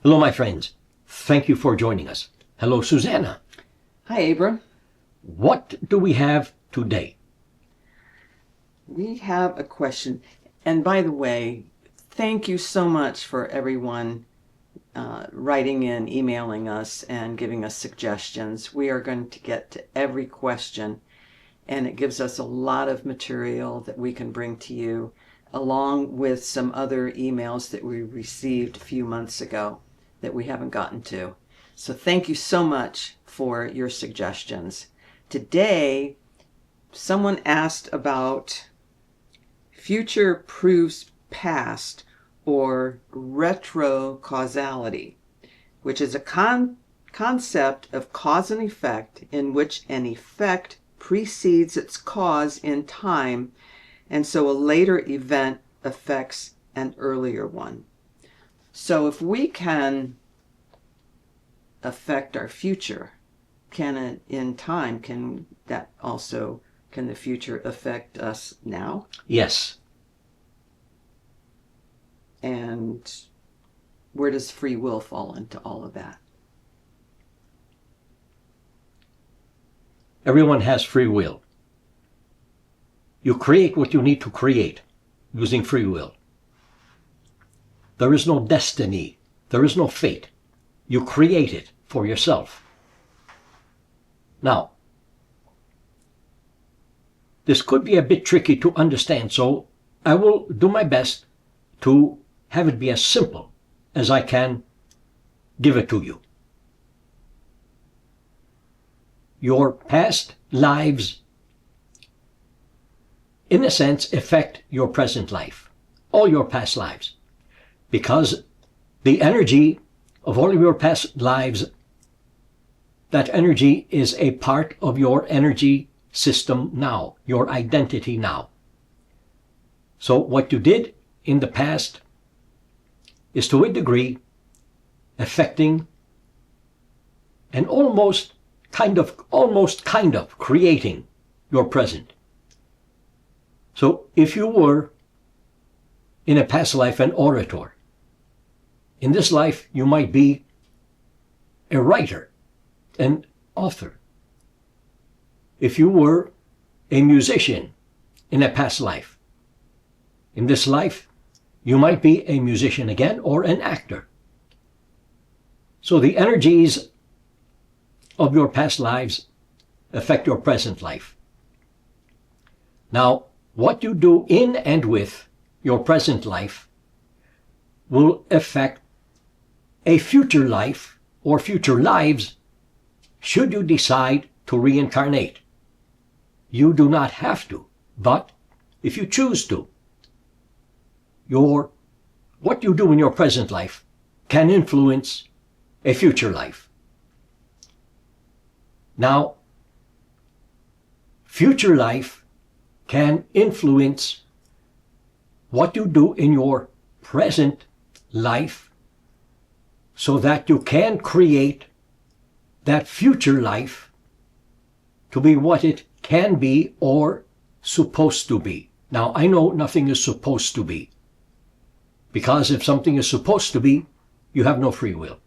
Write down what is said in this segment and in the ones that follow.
Hello, my friends. Thank you for joining us. Hello, Susanna. Hi, Abram. What do we have today? We have a question. And by the way, thank you so much for everyone writing in, emailing us, and giving us suggestions. We are going to get to every question, and it gives us a lot of material that we can bring to you, along with some other emails that we received a few months ago that we haven't gotten to. So thank you so much for your suggestions. Today, someone asked about future proves past, or retrocausality, which is a concept of cause and effect in which an effect precedes its cause in time, and so a later event affects an earlier one. So if we can affect our future, can the future affect us now? Yes. And where does free will fall into all of that? Everyone has free will. You create what you need to create using free will. There is no destiny. There is no fate. You create it for yourself. Now, this could be a bit tricky to understand, so I will do my best to have it be as simple as I can give it to you. Your past lives, in a sense, affect your present life, all your past lives, because the energy of all of your past lives, that energy is a part of your energy system now, your identity now. So what you did in the past is to a degree affecting and almost kind of creating your present. So if you were in a past life an orator, in this life you might be a writer, an author. If you were a musician in a past life, in this life you might be a musician again or an actor. So the energies of your past lives affect your present life. Now, what you do in and with your present life will affect a future life or future lives should you decide to reincarnate. You do not have to, but if you choose to, what you do in your present life can influence a future life. Now, future life can influence what you do in your present life so that you can create that future life to be what it can be or supposed to be. Now, I know nothing is supposed to be, because if something is supposed to be, you have no free will.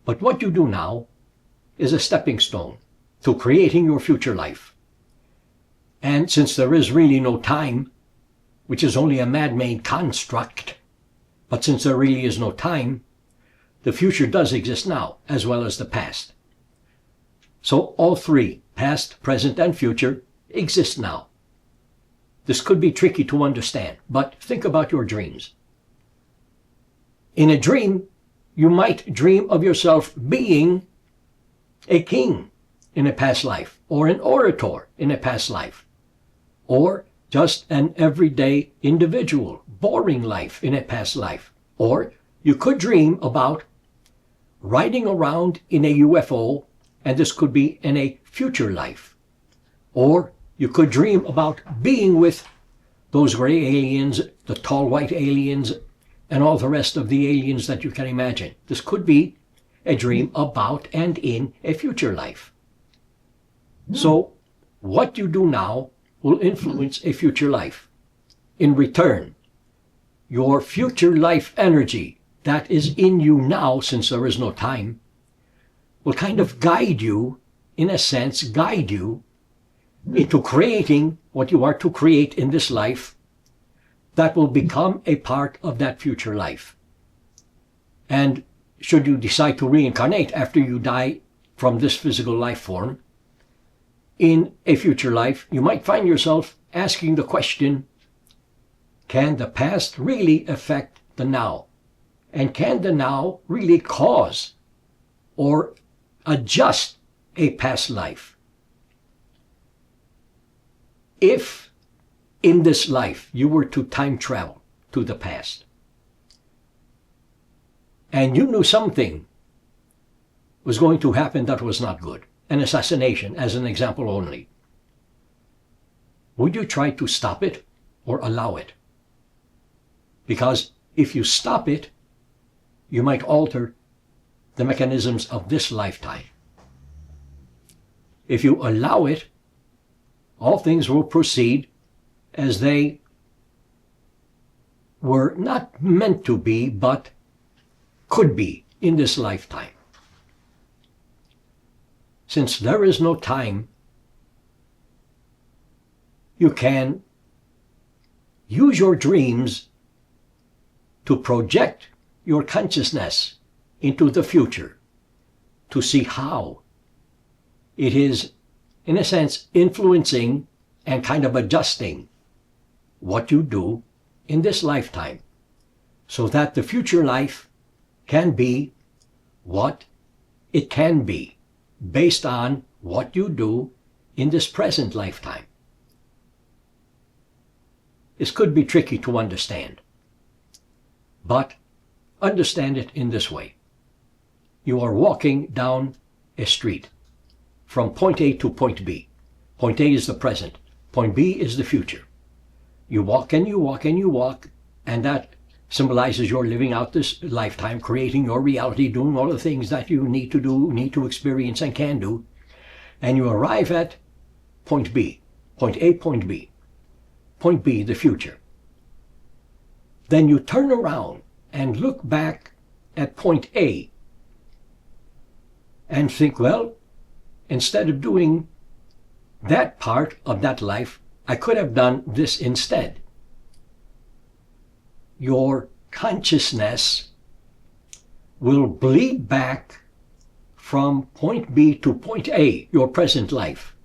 But what you do now is a stepping stone to creating your future life. And since there is really no time, which is only a man-made construct, but since there really is no time, the future does exist now, as well as the past. So all three, past, present, and future, exist now. This could be tricky to understand, but think about your dreams. In a dream, you might dream of yourself being a king in a past life, or an orator in a past life, or just an everyday individual, boring life in a past life. Or you could dream about riding around in a UFO, and this could be in a future life. Or you could dream about being with those gray aliens, the tall white aliens, and all the rest of the aliens that you can imagine. This could be a dream about and in a future life. So what you do now will influence a future life. In return, your future life energy that is in you now, since there is no time, will kind of guide you, in a sense, guide you into creating what you are to create in this life that will become a part of that future life. And should you decide to reincarnate after you die from this physical life form, in a future life, you might find yourself asking the question, can the past really affect the now? And can the now really cause or adjust a past life? If in this life you were to time travel to the past, and you knew something was going to happen that was not good, an assassination as an example only, would you try to stop it or allow it? Because if you stop it, you might alter the mechanisms of this lifetime. If you allow it, all things will proceed as they were not meant to be, but could be in this lifetime. Since there is no time, you can use your dreams to project your consciousness into the future, to see how it is, in a sense, influencing and kind of adjusting what you do in this lifetime, so that the future life can be what it can be based on what you do in this present lifetime. This could be tricky to understand, but understand it in this way. You are walking down a street from point A to point B. Point A is the present. Point B is the future. You walk and you walk and you walk, and that symbolizes your living out this lifetime, creating your reality, doing all the things that you need to do, need to experience, and can do. And you arrive at point B. Point A, point B. Point B, the future. Then you turn around and look back at point A and think, well, instead of doing that part of that life, I could have done this instead. Your consciousness will bleed back from point B to point A, your present life.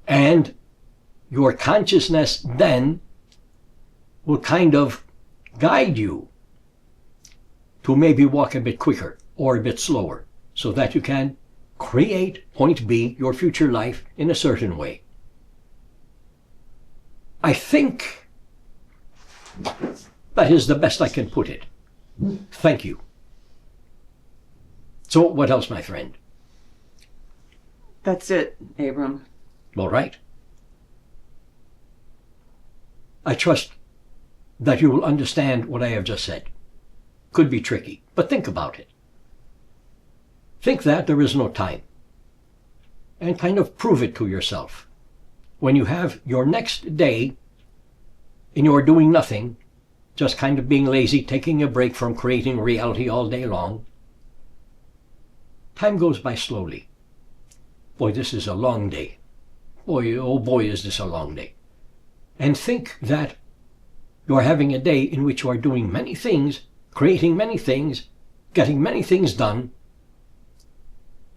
And your consciousness then will kind of guide you to maybe walk a bit quicker or a bit slower, so that you can create point B, your future life, in a certain way. I think that is the best I can put it. Thank you. So what else, my friend? That's it, Abram. All right. I trust that you will understand what I have just said. Could be tricky, but think about it. Think that there is no time, and kind of prove it to yourself. When you have your next day and you're doing nothing, just kind of being lazy, taking a break from creating reality all day long, time goes by slowly. Boy, this is a long day. Boy, oh boy, is this a long day. And think that you're having a day in which you are doing many things, creating many things, getting many things done,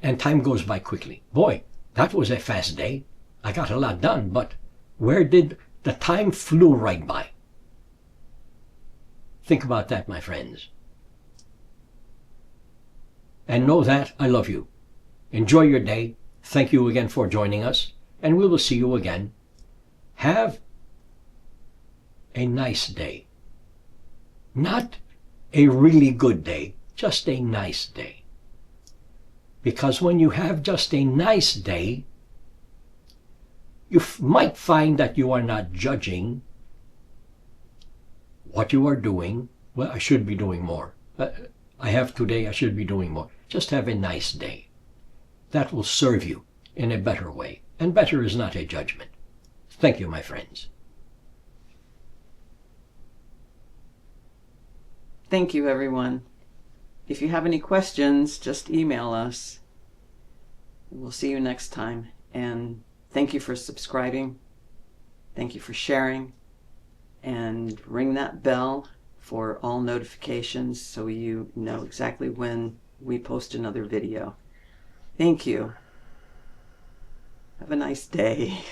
and time goes by quickly. Boy, that was a fast day. I got a lot done, but where did the time flew right by? Think about that, my friends. And know that I love you. Enjoy your day. Thank you again for joining us, and we will see you again. Have a nice day. Not a really good day, just a nice day. Because when you have just a nice day, you might find that you are not judging what you are doing. Well, I should be doing more. I have today, I should be doing more. Just have a nice day. That will serve you in a better way. And better is not a judgment. Thank you, my friends. Thank you, everyone. If you have any questions, just email us. We'll see you next time. And thank you for subscribing. Thank you for sharing. And ring that bell for all notifications so you know exactly when we post another video. Thank you. Have a nice day.